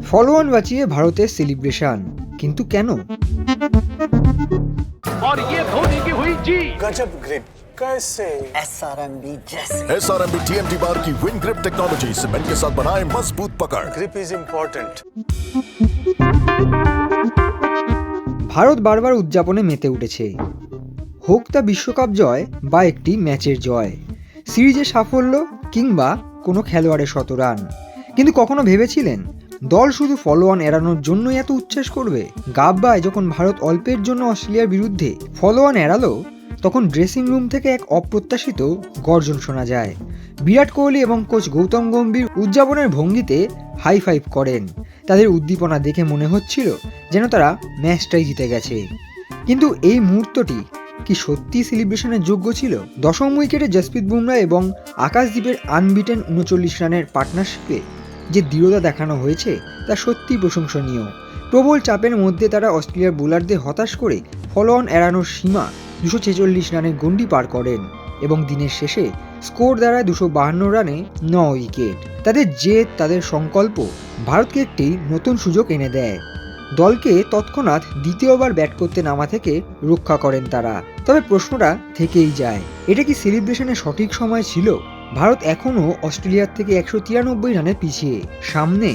Follow-on বাঁচিয়ে ভারতের celebration, কিন্তু কেন? और ये धोनी की हुई जी। गजब ग्रिप कैसे SRMB जैसे SRMB TMT बार की विन ग्रिप टेक्नोलॉजी सीमेंट के साथ बनाए मजबूत पकड़। Grip is important. ভারত বারবার উদযাপনে মেতে উঠেছে, হোক তা বিশ্বকাপ জয় বা একটি ম্যাচের জয়, সিরিজের সাফল্য কিংবা কোনো খেলোয়াড়ের শতরান। কিন্তু কখনো ভেবেছিলেন দল শুধু ফলোয়ান এড়ানোর জন্যই এত উচ্ছ্বাস করবে? গাব্বায় যখন ভারত অল্পের জন্য অস্ট্রেলিয়ার বিরুদ্ধে ফলোয়ান এড়ালো, তখন ড্রেসিং রুম থেকে এক অপ্রত্যাশিত গর্জন শোনা যায়। বিরাট কোহলি এবং কোচ গৌতম গম্ভীর উদযাপনের ভঙ্গিতে হাই ফাইভ করেন। তাদের উদ্দীপনা দেখে মনে হচ্ছিল যেন তারা ম্যাচটাই জিতে গেছে। কিন্তু এই মুহূর্তটি কি সত্যি সেলিব্রেশনের যোগ্য ছিল? দশম উইকেটে জসপ্রীত বুমরা এবং আকাশদীপের আনবিটেন 39 রানের পার্টনারশিপে যে দৃঢ়তা দেখানো হয়েছে তা সত্যি প্রশংসনীয়। প্রবল চাপের মধ্যে তারা অস্ট্রেলিয়ার বোলারদের হতাশ করে ফলোঅন এড়ানোর সীমা 246 রানের গণ্ডি পার করেন এবং দিনের শেষে স্কোর দ্বারা 252 রানে 9 উইকেট। তাদের জেদ, তাদের সংকল্প ভারতকে একটি নতুন সুযোগ এনে দেয়। দলকে তৎক্ষণাৎ দ্বিতীয়বার ব্যাট করতে নামা থেকে রক্ষা করেন তারা। তবে প্রশ্নটা থেকেই যায়, এটা কি সেলিব্রেশনের সঠিক সময় ছিল? ভারত এখনও অস্ট্রেলিয়ার থেকে 193 রানে পিছিয়ে, সামনে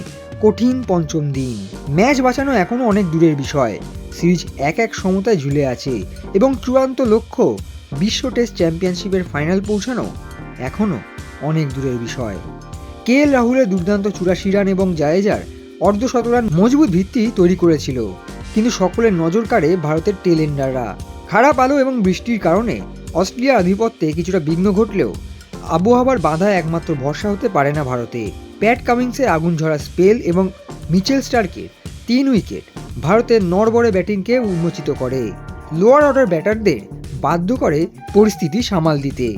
কঠিন পঞ্চম দিন। ম্যাচ বাঁচানো এখনও অনেক দূরের বিষয়। সিরিজ 1-1 সমতায় ঝুলে আছে এবং চূড়ান্ত লক্ষ্য বিশ্ব টেস্ট চ্যাম্পিয়নশিপের ফাইনাল পৌঁছানো এখনও অনেক দূরের বিষয়। KL রাহুলের দুর্দান্ত 84 রান এবং জায়েজার অর্ধশতরান মজবুত ভিত্তি তৈরি করেছিল, কিন্তু সকলের নজর কাড়ে ভারতের টেলেন্ডাররা। খারাপ আলো এবং বৃষ্টির কারণে অস্ট্রেলিয়ার আধিপত্যে কিছুটা বিঘ্ন ঘটলেও আবহাওয়ার বাধায় একমাত্র ভরসা হতে পারে না ভারতে। প্যাট কামিন্সের আগুন ঝরা স্পেল এবং মিচেল স্টার্কের 3 উইকেট ভারতের নড়বড়ে ব্যাটিংকে উন্মোচিত করে, লোয়ার অর্ডার ব্যাটারদের বাধ্য করে পরিস্থিতি সামাল দিতে।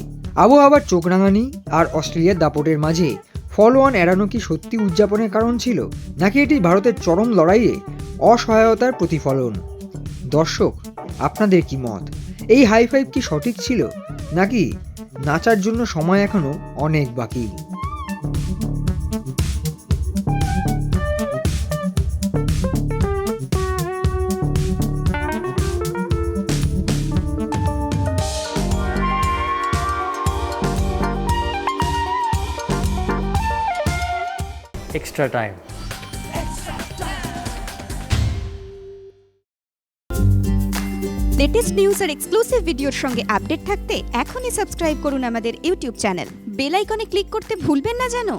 আবহাওয়ার চোখ রাঙানি আর অস্ট্রেলিয়ার দাপটের মাঝে ফলোঅন এড়ানো কি সত্যি উদযাপনের কারণ ছিল, নাকি এটি ভারতের চরম লড়াইয়ে অসহায়তার প্রতিফলন? দর্শক, আপনাদের কি মত? এই হাই ফাইভ কি সঠিক ছিল, নাকি নাচার জন্য সময় এখনো অনেক বাকি? Extra time. লেটেস্ট নিউজ আর এক্সক্লুসিভ ভিডিওর সঙ্গে আপডেট থাকতে এখনই সাবস্ক্রাইব করুন আমাদের ইউটিউব চ্যানেল। বেল আইকনে ক্লিক করতে ভুলবেন না যেন।